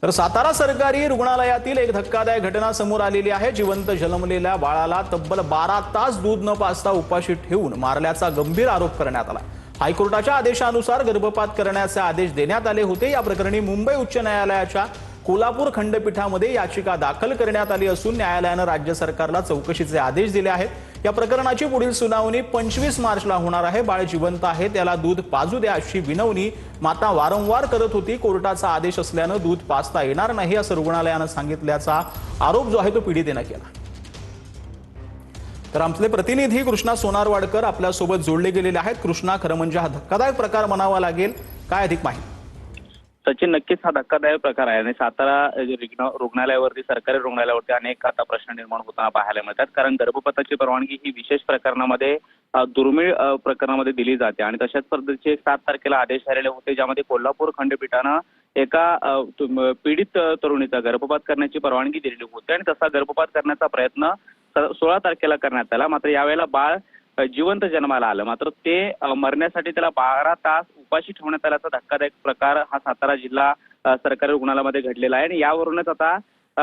तर सातारा सरकारी रुग्णालयातील एक धक्कादायक घटना समोर आलेली आहे। जिवंत जन्मलेल्या बाळाला तब्बल 12 तास दूध न पाजता उपाशी ठेवून मारल्याचा गंभीर आरोप करण्यात आला। हायकोर्टाच्या आदेशानुसार गर्भपात करण्याचे आदेश देण्यात आले होते। या प्रकरणी मुंबई उच्च न्यायालयाच्या कोल्हापूर खंडपीठामध्ये याचिका दाखल करण्यात आली असून न्यायालयाने राज्य सरकारला चौकशीचे आदेश दिले आहेत। या प्रकरणाची पुढील सुनावणी 25 मार्चला होणार आहे। बाळ जिवंत आहे, त्याला दूध पाजू द्या अशी विनवणी माता वारंवार करत होती। कोर्टाचा आदेश असल्याने दूध पाजता येणार नाही असं रुग्णालयाने सांगितल्याचा आरोप जो आहे तो पीडितेने केला। तर आमचे प्रतिनिधी कृष्णा सोनारवाडकर आपल्या सोबत जोडले गेलेले आहेत। कृष्णा, खरं म्हणजे हा धक्कादायक प्रकार म्हणावा लागेल, काय अधिक माहिती? सचिन, नक्कीच हा धक्कादायक प्रकार आहे आणि सातारा रुग्णालयावरती, सरकारी रुग्णालयावरती अनेक आता प्रश्न निर्माण होताना पाहायला मिळतात। कारण गर्भपाताची परवानगी ही विशेष प्रकरणामध्ये दुर्मिळ प्रकरणामध्ये दिली जाते आणि तशाच पद्धतीचे 7 तारखेला आदेश झालेले होते, ज्यामध्ये कोल्हापूर खंडपीठानं एका पीडित तरुणीचा गर्भपात करण्याची परवानगी दिलेली होती आणि तसा गर्भपात करण्याचा प्रयत्न 16 तारखेला करण्यात आला। मात्र यावेळेला बाळ जिवंत जन्माला आलं, मात्र ते मरण्यासाठी त्याला 12 तास उपाशी ठेवण्यात आल्याचा धक्कादायक प्रकार हा सातारा जिल्हा सरकारी रुग्णालयामध्ये घडलेला आहे आणि यावरूनच आता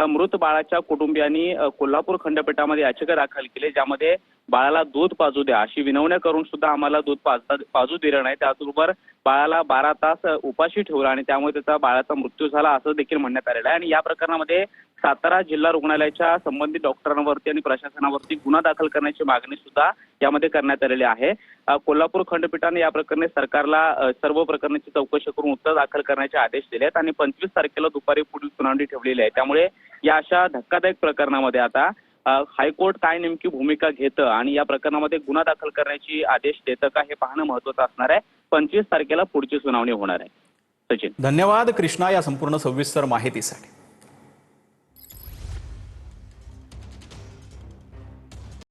मृत बाळाच्या कुटुंबियांनी कोल्हापूर खंडपीठामध्ये याचिका दाखल केली, ज्यामध्ये बाळाला दूध पाजू द्या अशी विनवण्या करून सुद्धा आम्हाला दूध पाजू दिलं नाही। त्याचबरोबर बाळाला 12 तास उपाशी ठेवला आणि त्यामुळे त्याचा बाळाचा मृत्यू झाला असं देखील म्हणण्यात आलेलं आहे। आणि या प्रकरणामध्ये सातारा जिल्हा रुग्णालयाच्या संबंधित डॉक्टरांवरती आणि प्रशासनावरती गुन्हा दाखल करण्याची मागणी सुद्धा यामध्ये करण्यात आलेली आहे। कोल्हापूर खंडपीठाने या प्रकरणी सरकारला सर्व प्रकरणाची चौकशी करून उत्तर दाखल करण्याचे आदेश दिले आहेत आणि 25 तारखेला दुपारी पुढील सुनावणी ठेवलेली आहे। त्यामुळे या अशा धक्कादायक प्रकरणामध्ये आता हायकोर्ट काय नेमकी भूमिका घेतं आणि या प्रकरणामध्ये गुन्हा दाखल करण्याची आदेश देतं का हे पाहणं महत्त्वाचं असणार आहे। 25 तारखेला पुढची सुनावणी होणार आहे। सचिन, धन्यवाद कृष्णा या संपूर्ण सविस्तर माहितीसाठी।